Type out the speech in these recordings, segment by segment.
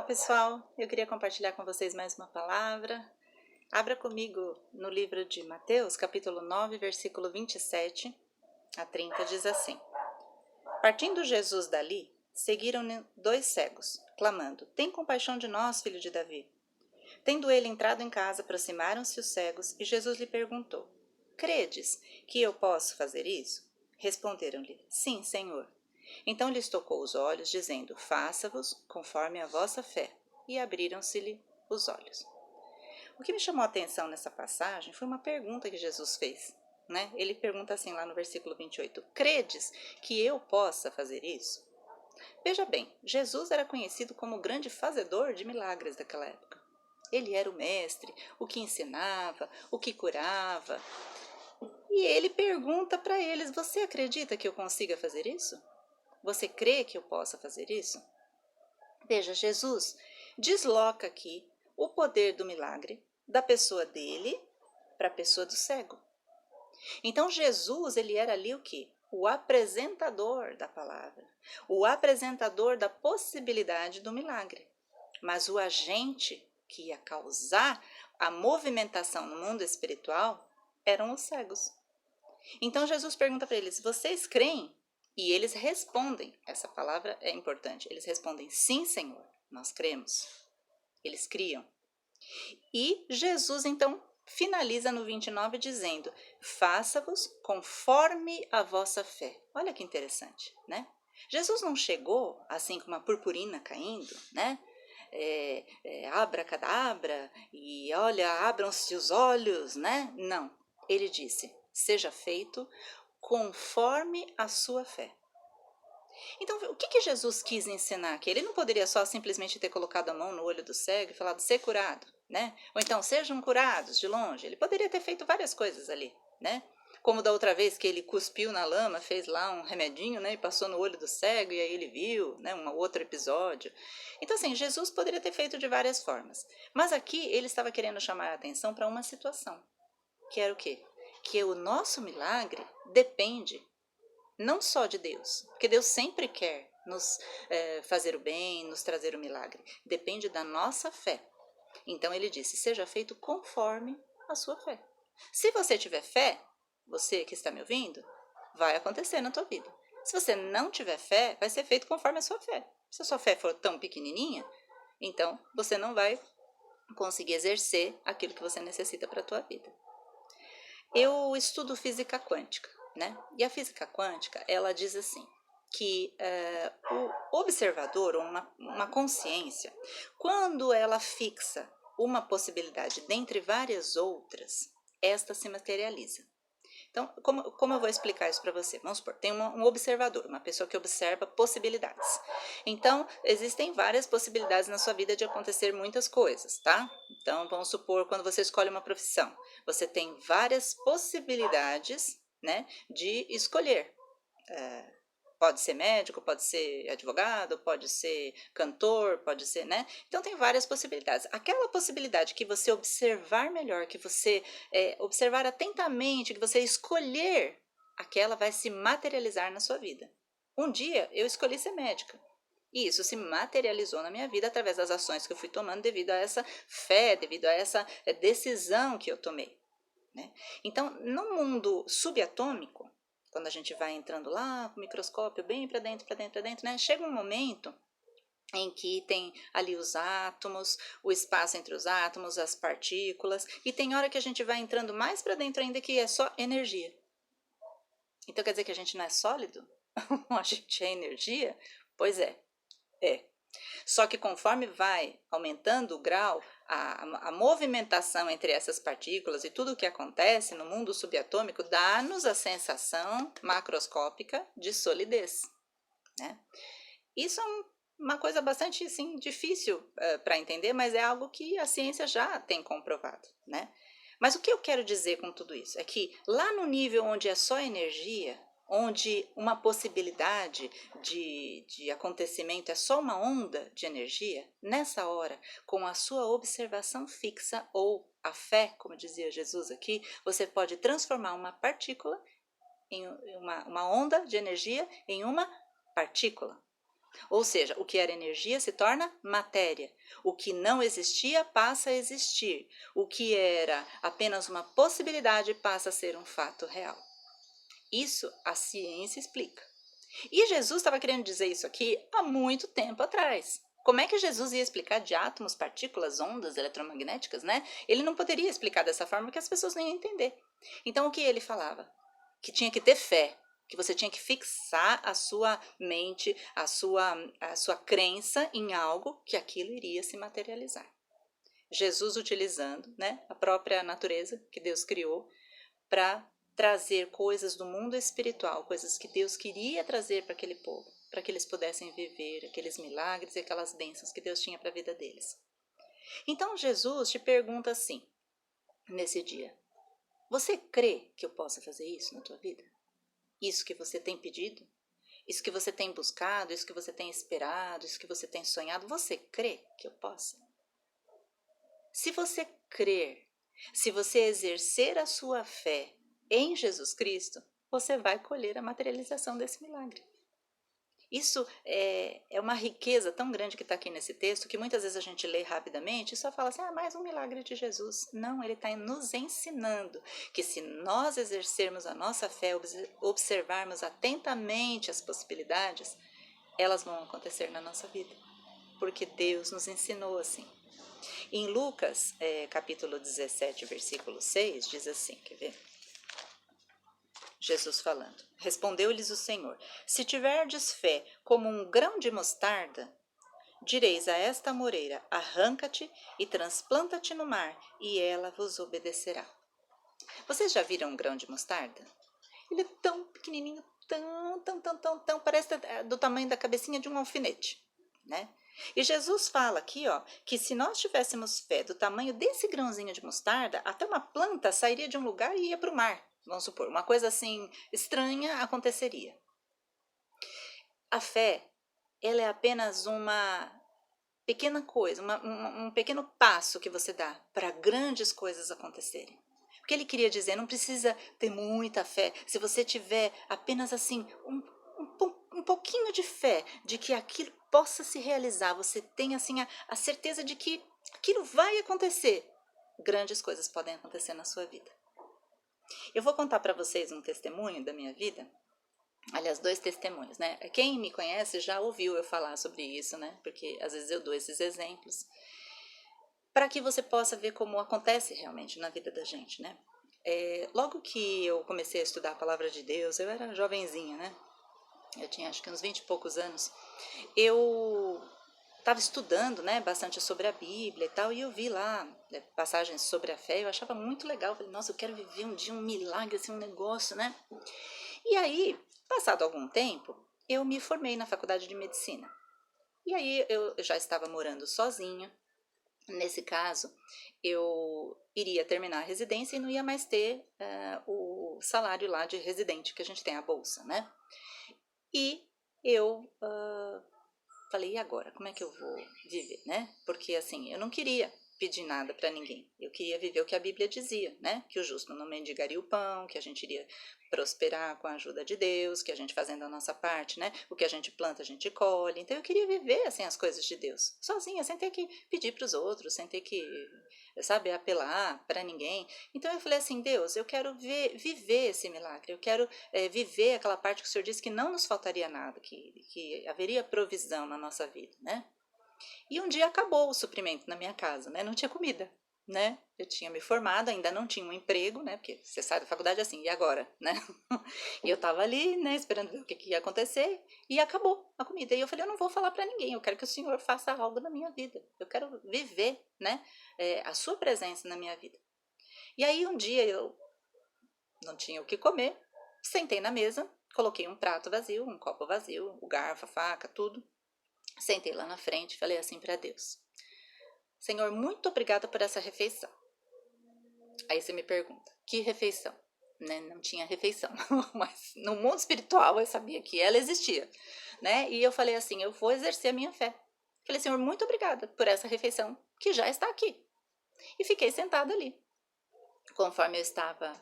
pessoal, eu queria compartilhar com vocês mais uma palavra. Abra comigo no livro de Mateus, capítulo 9, versículo 27 a 30, diz assim: Partindo Jesus dali, seguiram-no 2 cegos, clamando: Tem compaixão de nós, filho de Davi. Tendo ele entrado em casa, aproximaram-se os cegos, e Jesus lhe perguntou: Credes que eu posso fazer isso? Responderam-lhe: Sim, Senhor. Então lhes tocou os olhos, dizendo: Faça-vos conforme a vossa fé. E abriram-se-lhe os olhos. O que me chamou a atenção nessa passagem foi uma pergunta que Jesus fez. Ele pergunta assim lá no versículo 28, Credes que eu possa fazer isso? Veja bem, Jesus era conhecido como o grande fazedor de milagres daquela época. Ele era o mestre, o que ensinava, o que curava. E ele pergunta para eles, você acredita que eu consiga fazer isso? Você crê que eu possa fazer isso? Veja, Jesus desloca aqui o poder do milagre da pessoa dele para a pessoa do cego. Então Jesus, ele era ali o quê? O apresentador da palavra, o apresentador da possibilidade do milagre. Mas o agente que ia causar a movimentação no mundo espiritual eram os cegos. Então Jesus pergunta para eles, vocês creem? E eles respondem, essa palavra é importante, eles respondem, sim, Senhor, nós cremos. Eles criam. E Jesus, então, finaliza no 29 dizendo, faça-vos conforme a vossa fé. Olha que interessante, né? Jesus não chegou assim com uma purpurina caindo, né? Abracadabra, e olha, abram-se os olhos, né? Não, ele disse, seja feito conforme a sua fé. Então, o que Jesus quis ensinar aqui? Ele não poderia só simplesmente ter colocado a mão no olho do cego e falado, ser curado, né? Ou então, sejam curados de longe. Ele poderia ter feito várias coisas ali, né? Como da outra vez que ele cuspiu na lama, fez lá um remedinho, né? E passou no olho do cego e aí ele viu, né? Um outro episódio. Então, assim, Jesus poderia ter feito de várias formas. Mas aqui ele estava querendo chamar a atenção para uma situação. Que era o quê? Que o nosso milagre depende não só de Deus, porque Deus sempre quer nos fazer o bem, nos trazer o milagre. Depende da nossa fé. Então ele disse, seja feito conforme a sua fé. Se você tiver fé, você que está me ouvindo, vai acontecer na tua vida. Se você não tiver fé, vai ser feito conforme a sua fé. Se a sua fé for tão pequenininha, então você não vai conseguir exercer aquilo que você necessita para a tua vida. Eu estudo física quântica, né? E a física quântica, ela diz assim, que o observador, ou uma consciência, quando ela fixa uma possibilidade dentre várias outras, esta se materializa. Então, como eu vou explicar isso para você? Vamos supor, tem um observador, uma pessoa que observa possibilidades. Então, existem várias possibilidades na sua vida de acontecer muitas coisas, tá? Então, vamos supor, quando você escolhe uma profissão, você tem várias possibilidades, né, de escolher. Pode ser médico, pode ser advogado, pode ser cantor, pode ser, né? Então tem várias possibilidades. Aquela possibilidade que você observar melhor, que você observar atentamente, que você escolher, aquela vai se materializar na sua vida. Um dia eu escolhi ser médica. E isso se materializou na minha vida através das ações que eu fui tomando devido a essa fé, devido a essa decisão que eu tomei, né? Então, no mundo subatômico, quando a gente vai entrando lá com o microscópio bem para dentro, né? Chega um momento em que tem ali os átomos, o espaço entre os átomos, as partículas, e tem hora que a gente vai entrando mais para dentro ainda que é só energia. Então quer dizer que a gente não é sólido? A gente é energia? Pois é. Só que conforme vai aumentando o grau, a movimentação entre essas partículas e tudo o que acontece no mundo subatômico dá-nos a sensação macroscópica de solidez, né? Isso é uma coisa bastante assim, difícil para entender, mas é algo que a ciência já tem comprovado, né? Mas o que eu quero dizer com tudo isso é que lá no nível onde é só energia, onde uma possibilidade de acontecimento é só uma onda de energia, nessa hora, com a sua observação fixa ou a fé, como dizia Jesus aqui, você pode transformar uma partícula em uma onda de energia em uma partícula. Ou seja, o que era energia se torna matéria. O que não existia passa a existir. O que era apenas uma possibilidade passa a ser um fato real. Isso a ciência explica. E Jesus estava querendo dizer isso aqui há muito tempo atrás. Como é que Jesus ia explicar de átomos, partículas, ondas eletromagnéticas, né? Ele não poderia explicar dessa forma porque as pessoas nem iam entender. Então o que ele falava? Que tinha que ter fé, que você tinha que fixar a sua mente, a sua crença em algo que aquilo iria se materializar. Jesus utilizando, né, a própria natureza que Deus criou para trazer coisas do mundo espiritual, coisas que Deus queria trazer para aquele povo, para que eles pudessem viver aqueles milagres e aquelas bênçãos que Deus tinha para a vida deles. Então Jesus te pergunta assim, nesse dia: você crê que eu possa fazer isso na tua vida? Isso que você tem pedido? Isso que você tem buscado? Isso que você tem esperado? Isso que você tem sonhado? Você crê que eu possa? Se você crer, se você exercer a sua fé em Jesus Cristo, você vai colher a materialização desse milagre. Isso é uma riqueza tão grande que está aqui nesse texto, que muitas vezes a gente lê rapidamente e só fala assim, mais um milagre de Jesus. Não, ele está nos ensinando que se nós exercermos a nossa fé, observarmos atentamente as possibilidades, elas vão acontecer na nossa vida, porque Deus nos ensinou assim. Em Lucas, capítulo 17, versículo 6, diz assim, quer ver? Jesus falando. Respondeu-lhes o Senhor: se tiverdes fé como um grão de mostarda, direis a esta amoreira: arranca-te e transplanta-te no mar, e ela vos obedecerá. Vocês já viram um grão de mostarda? Ele é tão pequenininho, tão, parece do tamanho da cabecinha de um alfinete, né? E Jesus fala aqui, que se nós tivéssemos fé do tamanho desse grãozinho de mostarda, até uma planta sairia de um lugar e ia para o mar. Vamos supor, uma coisa assim estranha aconteceria. A fé, ela é apenas uma pequena coisa, um pequeno passo que você dá para grandes coisas acontecerem. O que ele queria dizer, não precisa ter muita fé. Se você tiver apenas assim um pouquinho de fé de que aquilo possa se realizar, você tem assim a certeza de que aquilo vai acontecer, grandes coisas podem acontecer na sua vida. Eu vou contar para vocês um testemunho da minha vida. Aliás, 2 testemunhos, né? Quem me conhece já ouviu eu falar sobre isso, né? Porque às vezes eu dou esses exemplos para que você possa ver como acontece realmente na vida da gente, né? Logo que eu comecei a estudar a palavra de Deus, eu era jovenzinha, né? Eu tinha acho que uns 20 e poucos anos. Eu estava estudando, né, bastante sobre a Bíblia e tal, e eu vi lá passagens sobre a fé, eu achava muito legal. Eu falei, nossa, eu quero viver um dia um milagre, assim, um negócio, né? E aí, passado algum tempo, eu me formei na faculdade de medicina. E aí eu já estava morando sozinha. Nesse caso, eu iria terminar a residência e não ia mais ter o salário lá de residente que a gente tem, a bolsa, né? E eu falei, e agora? Como é que eu vou viver, né? Porque assim, eu não queria pedir nada para ninguém. Eu queria viver o que a Bíblia dizia, né? Que o justo não mendigaria o pão, que a gente iria prosperar com a ajuda de Deus, que a gente fazendo a nossa parte, né? O que a gente planta, a gente colhe. Então eu queria viver assim as coisas de Deus, sozinha, sem ter que pedir para os outros, sem ter que, sabe, apelar para ninguém. Então eu falei assim, Deus, eu quero viver esse milagre, eu quero viver aquela parte que o Senhor disse que não nos faltaria nada, que haveria provisão na nossa vida, né? E um dia acabou o suprimento na minha casa, né? Não tinha comida, né? Eu tinha me formado, ainda não tinha um emprego, né? Porque você sai da faculdade assim, e agora, né? E eu tava ali, né, esperando ver o que ia acontecer, e acabou a comida. E eu falei, eu não vou falar para ninguém, eu quero que o Senhor faça algo na minha vida. Eu quero viver, né, a sua presença na minha vida. E aí um dia eu não tinha o que comer, sentei na mesa, coloquei um prato vazio, um copo vazio, o garfo, a faca, tudo. Sentei lá na frente e falei assim para Deus: Senhor, muito obrigada por essa refeição. Aí você me pergunta, que refeição? Né? Não tinha refeição, mas no mundo espiritual eu sabia que ela existia, né? E eu falei assim, eu vou exercer a minha fé. Falei, Senhor, muito obrigada por essa refeição que já está aqui. E fiquei sentada ali. Conforme eu estava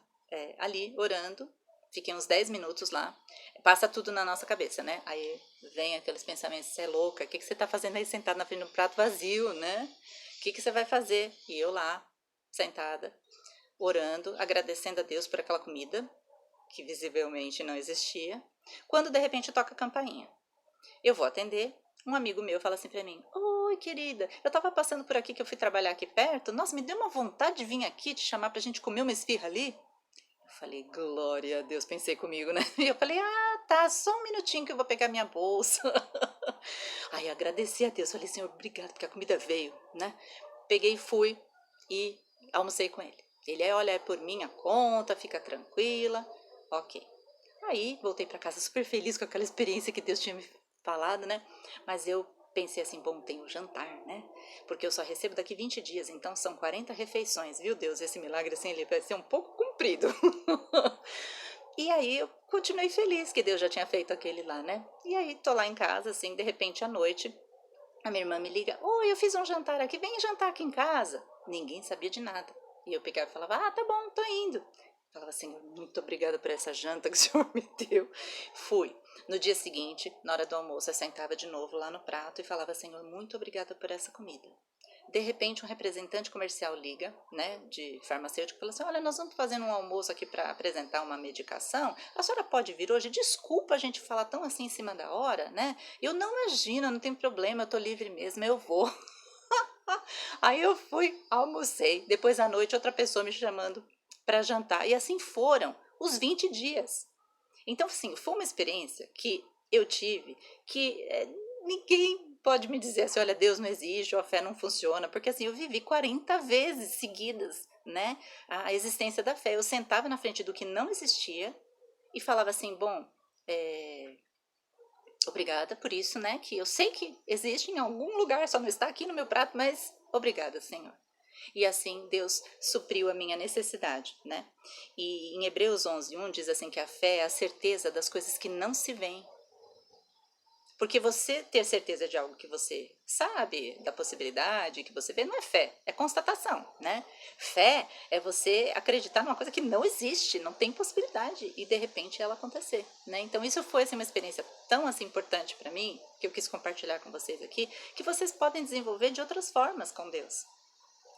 ali orando, Fiquei uns 10 minutos lá, passa tudo na nossa cabeça, né? Aí vem aqueles pensamentos, você é louca, o que você tá fazendo aí sentado na frente do prato vazio, né? O que você vai fazer? E eu lá, sentada, orando, agradecendo a Deus por aquela comida, que visivelmente não existia, quando de repente toca a campainha. Eu vou atender, um amigo meu fala assim pra mim, oi querida, eu tava passando por aqui que eu fui trabalhar aqui perto, nossa, me deu uma vontade de vir aqui te chamar pra gente comer uma esfirra ali. Eu falei, glória a Deus, pensei comigo, né? E eu falei, tá, só um minutinho que eu vou pegar minha bolsa. Aí agradeci a Deus, falei, Senhor, obrigado, porque a comida veio, né? Peguei, fui e almocei com ele. Ele, olha, é por minha conta, fica tranquila, ok. Aí voltei para casa super feliz com aquela experiência que Deus tinha me falado, né? Mas eu pensei assim, bom, tem o jantar, né? Porque eu só recebo daqui 20 dias, então são 40 refeições, viu Deus? Esse milagre assim, ele vai ser um pouco comprido. E aí eu continuei feliz que Deus já tinha feito aquele lá, né? E aí tô lá em casa, assim, de repente à noite, a minha irmã me liga, oi, eu fiz um jantar aqui, vem jantar aqui em casa. Ninguém sabia de nada. E eu pegava e falava, tá bom, tô indo. Falava, Senhor, muito obrigada por essa janta que o Senhor me deu. Fui. No dia seguinte, na hora do almoço, eu sentava de novo lá no prato e falava, Senhor, muito obrigada por essa comida. De repente, um representante comercial liga, né, de farmacêutico, e fala assim, olha, nós vamos fazendo um almoço aqui para apresentar uma medicação, a senhora pode vir hoje? Desculpa a gente falar tão assim em cima da hora, né? Eu não imagino, não tem problema, eu tô livre mesmo, eu vou. Aí eu fui, almocei, depois à noite outra pessoa me chamando para jantar, e assim foram os 20 dias. Então, sim, foi uma experiência que eu tive que ninguém pode me dizer assim, olha, Deus não existe, ou a fé não funciona, porque assim, eu vivi 40 vezes seguidas, né, a existência da fé. Eu sentava na frente do que não existia e falava assim, bom, obrigada por isso, né, que eu sei que existe em algum lugar, só não está aqui no meu prato, mas obrigada, Senhor. E assim Deus supriu a minha necessidade, né? E em Hebreus 11:1 diz assim que a fé é a certeza das coisas que não se veem. Porque você ter certeza de algo que você sabe, da possibilidade, que você vê, não é fé, é constatação, né? Fé é você acreditar numa coisa que não existe, não tem possibilidade, e de repente ela acontecer, né? Então isso foi assim, uma experiência tão assim, importante para mim, que eu quis compartilhar com vocês aqui, que vocês podem desenvolver de outras formas com Deus.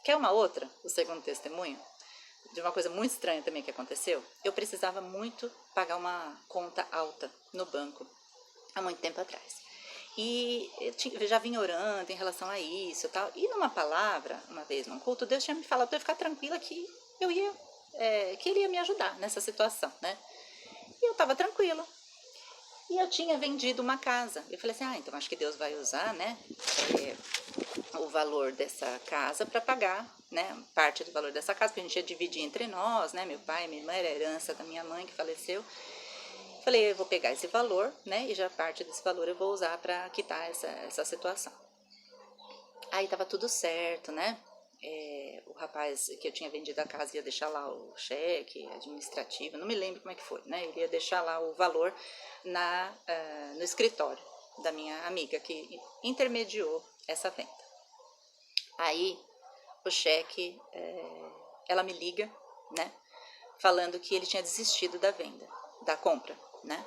Quer uma outra? O segundo testemunho? De uma coisa muito estranha também que aconteceu. Eu precisava muito pagar uma conta alta no banco, há muito tempo atrás. E eu já vinha orando em relação a isso e tal. E numa palavra, uma vez num culto, Deus tinha me falado para eu ficar tranquila que eu ia, que ele ia me ajudar nessa situação, né? E eu estava tranquila. E eu tinha vendido uma casa. Eu falei assim, então acho que Deus vai usar, né, o valor dessa casa para pagar, né, parte do valor dessa casa, porque a gente ia dividir entre nós, né, meu pai, minha irmã, era herança da minha mãe que faleceu. Falei, eu vou pegar esse valor, né, e já parte desse valor eu vou usar para quitar essa situação. Aí tava tudo certo, né? O rapaz que eu tinha vendido a casa ia deixar lá o cheque administrativo, não me lembro como é que foi, né? Ele ia deixar lá o valor no escritório da minha amiga que intermediou essa venda. Aí o cheque, ela me liga, né? Falando que ele tinha desistido da venda, da compra, né?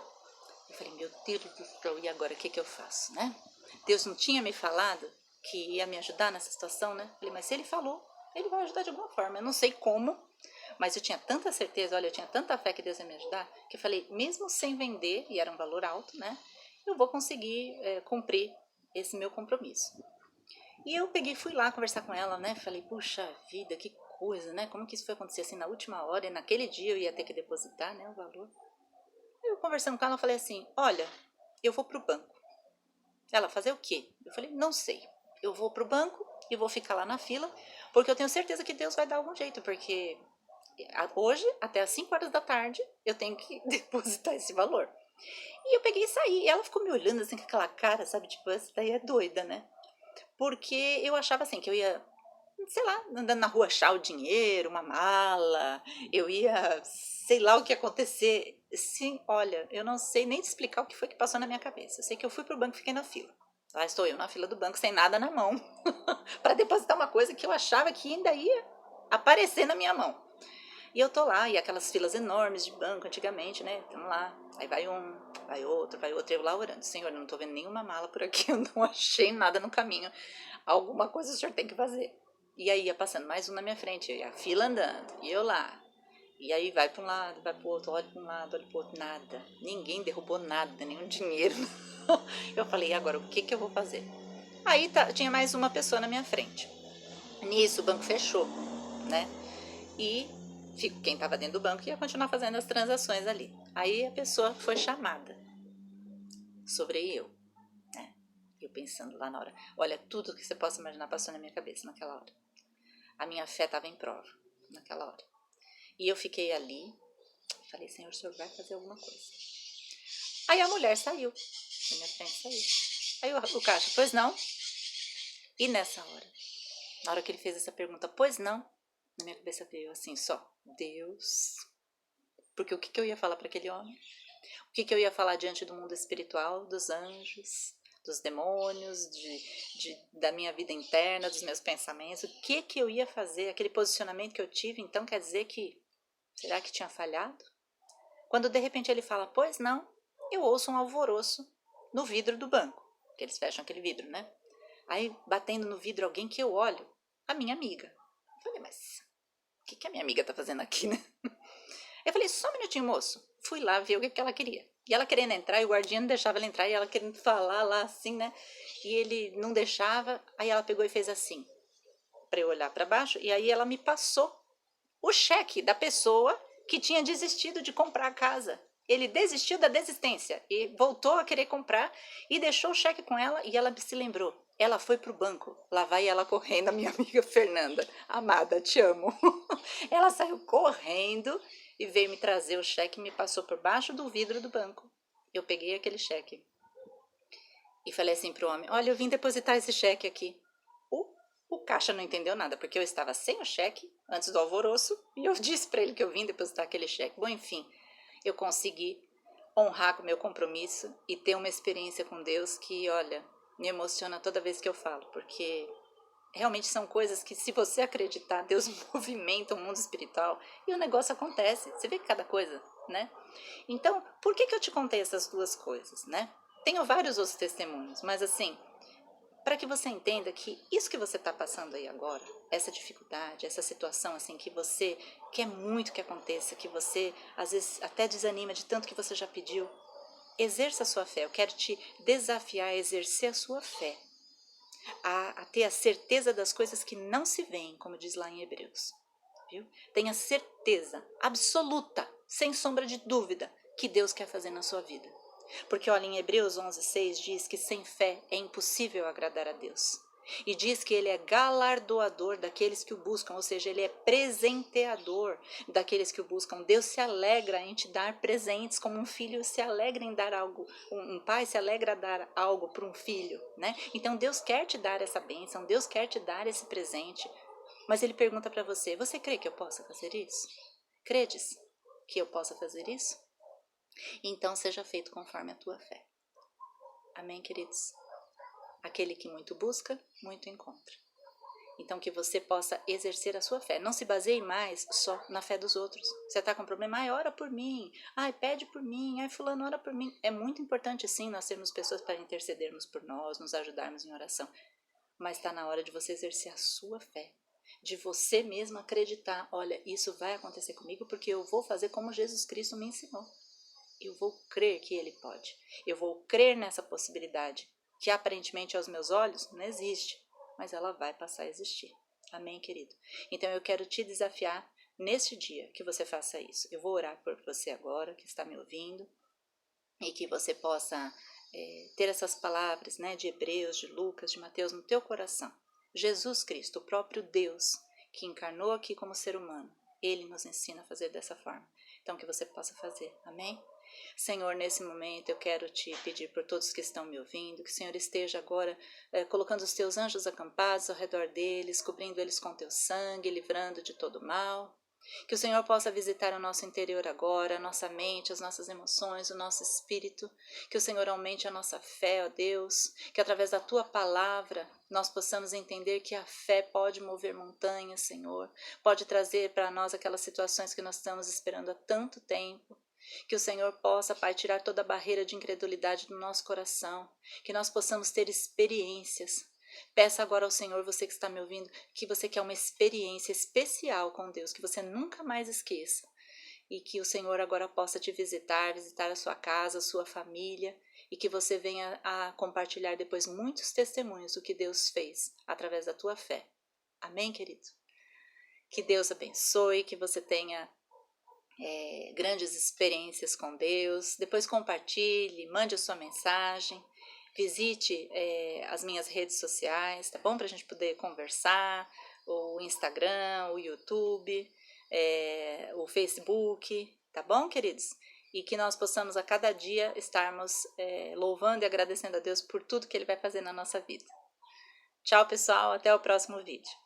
Eu falei, meu Deus do céu, e agora o que eu faço, né? Deus não tinha me falado que ia me ajudar nessa situação, né? Eu falei, mas se ele falou, ele vai ajudar de alguma forma. Eu não sei como, mas eu tinha tanta certeza, olha, eu tinha tanta fé que Deus ia me ajudar, que eu falei, mesmo sem vender, e era um valor alto, né? Eu vou conseguir cumprir esse meu compromisso. E eu peguei, fui lá conversar com ela, né? Falei, puxa vida, que coisa, né? Como que isso foi acontecer assim na última hora? E naquele dia eu ia ter que depositar, né, o valor. Eu conversando com ela, eu falei assim, olha, eu vou pro banco. Ela, fazer o quê? Eu falei, não sei. Eu vou pro banco e vou ficar lá na fila, porque eu tenho certeza que Deus vai dar algum jeito, porque hoje, até às 5 horas da tarde, eu tenho que depositar esse valor. E eu peguei e saí. E ela ficou me olhando assim com aquela cara, sabe? Tipo, essa daí é doida, né? Porque eu achava assim, que eu ia, sei lá, andando na rua achar o dinheiro, uma mala, eu ia, sei lá o que ia acontecer. Sim, olha, eu não sei nem te explicar o que foi que passou na minha cabeça. Eu sei que eu fui pro banco e fiquei na fila. Lá estou eu na fila do banco sem nada na mão, para depositar uma coisa que eu achava que ainda ia aparecer na minha mão. E eu tô lá, e aquelas filas enormes de banco antigamente, né? Tamo lá. Aí vai um, vai outro, eu lá orando. Senhor, eu não tô vendo nenhuma mala por aqui, eu não achei nada no caminho. Alguma coisa o senhor tem que fazer. E aí ia passando mais um na minha frente, e a fila andando, e eu lá. E aí vai para um lado, vai para o outro, olha para um lado, olha para o outro, nada. Ninguém derrubou nada, nenhum dinheiro. Eu falei, e agora o que que eu vou fazer? Aí tinha mais uma pessoa na minha frente. Nisso o banco fechou, né? E quem estava dentro do banco ia continuar fazendo as transações ali. Aí a pessoa foi chamada. Sobrei eu, né? Eu pensando lá na hora. Olha, tudo que você possa imaginar passou na minha cabeça naquela hora. A minha fé estava em prova naquela hora. E eu fiquei ali. Falei, Senhor, o senhor vai fazer alguma coisa. Aí a mulher saiu. Na minha frente saiu. Aí o caixa, pois não? E nessa hora, na hora que ele fez essa pergunta, pois não? Na minha cabeça veio assim, só, Deus. Porque o que eu ia falar para aquele homem? O que eu ia falar diante do mundo espiritual, dos anjos, dos demônios, da minha vida interna, dos meus pensamentos? O que eu ia fazer? Aquele posicionamento que eu tive, então quer dizer que, será que tinha falhado? Quando de repente ele fala, pois não, eu ouço um alvoroço no vidro do banco, que eles fecham aquele vidro, né? Aí batendo no vidro alguém que eu olho, a minha amiga. Eu falei, mas o que a minha amiga tá fazendo aqui, né? Eu falei, só um minutinho, moço. Fui lá ver o que ela queria. E ela querendo entrar, e o guardinha não deixava ela entrar, e ela querendo falar lá assim, né? E ele não deixava, aí ela pegou e fez assim, para eu olhar para baixo, e aí ela me passou o cheque da pessoa que tinha desistido de comprar a casa. Ele desistiu da desistência e voltou a querer comprar e deixou o cheque com ela e ela se lembrou. Ela foi pro banco. Lá vai ela correndo, a minha amiga Fernanda. Amada, te amo. Ela saiu correndo e veio me trazer o cheque e me passou por baixo do vidro do banco. Eu peguei aquele cheque e falei assim pro homem, olha, eu vim depositar esse cheque aqui. O caixa não entendeu nada, porque eu estava sem o cheque antes do alvoroço e eu disse para ele que eu vim depositar aquele cheque. Bom, enfim, eu consegui honrar com o meu compromisso e ter uma experiência com Deus que, olha, me emociona toda vez que eu falo, porque realmente são coisas que, se você acreditar, Deus movimenta o mundo espiritual e o negócio acontece. Você vê cada coisa, né? Então, por que eu te contei essas duas coisas, né? Tenho vários outros testemunhos, mas assim, para que você entenda que isso que você está passando aí agora, essa dificuldade, essa situação assim que você quer muito que aconteça, que você às vezes até desanima de tanto que você já pediu, exerça a sua fé. Eu quero te desafiar a exercer a sua fé, a ter a certeza das coisas que não se veem, como diz lá em Hebreus. Viu? Tenha certeza absoluta, sem sombra de dúvida, que Deus quer fazer na sua vida. Porque olha, em Hebreus 11:6 diz que sem fé é impossível agradar a Deus. E diz que ele é galardoador daqueles que o buscam, ou seja, ele é presenteador daqueles que o buscam. Deus se alegra em te dar presentes, como um filho se alegra em dar algo, um pai se alegra a dar algo para um filho, né? Então Deus quer te dar essa bênção, Deus quer te dar esse presente. Mas ele pergunta para você, você crê que eu possa fazer isso? Credes que eu possa fazer isso? Então seja feito conforme a tua fé. Amém, queridos? Aquele que muito busca, muito encontra. Então que você possa exercer a sua fé. Não se baseie mais só na fé dos outros. Você está com problema? Ai, ora por mim. Ai, pede por mim. Ai, fulano, ora por mim. É muito importante, sim, nós termos pessoas para intercedermos por nós, nos ajudarmos em oração. Mas está na hora de você exercer a sua fé. De você mesmo acreditar, olha, isso vai acontecer comigo porque eu vou fazer como Jesus Cristo me ensinou. Eu vou crer que ele pode. Eu vou crer nessa possibilidade, que aparentemente aos meus olhos não existe, mas ela vai passar a existir. Amém, querido? Então eu quero te desafiar neste dia que você faça isso. Eu vou orar por você agora, que está me ouvindo, e que você possa ter essas palavras, né, de Hebreus, de Lucas, de Mateus no teu coração. Jesus Cristo, o próprio Deus, que encarnou aqui como ser humano, ele nos ensina a fazer dessa forma. Então que você possa fazer. Amém? Senhor, nesse momento eu quero te pedir por todos que estão me ouvindo, que o Senhor esteja agora colocando os teus anjos acampados ao redor deles, cobrindo eles com teu sangue, livrando de todo mal. Que o Senhor possa visitar o nosso interior agora, a nossa mente, as nossas emoções, o nosso espírito. Que o Senhor aumente a nossa fé, ó Deus. Que através da Tua palavra nós possamos entender que a fé pode mover montanhas, Senhor. Pode trazer para nós aquelas situações que nós estamos esperando há tanto tempo. Que o Senhor possa, Pai, tirar toda a barreira de incredulidade do nosso coração. Que nós possamos ter experiências. Peça agora ao Senhor, você que está me ouvindo, que você quer uma experiência especial com Deus, que você nunca mais esqueça. E que o Senhor agora possa te visitar, visitar a sua casa, a sua família, e que você venha a compartilhar depois muitos testemunhos do que Deus fez através da tua fé. Amém, querido? Que Deus abençoe, que você tenha grandes experiências com Deus. Depois compartilhe, mande a sua mensagem. Visite as minhas redes sociais, tá bom? Para a gente poder conversar, o Instagram, o YouTube, o Facebook, tá bom, queridos? E que nós possamos a cada dia estarmos louvando e agradecendo a Deus por tudo que Ele vai fazer na nossa vida. Tchau, pessoal, até o próximo vídeo.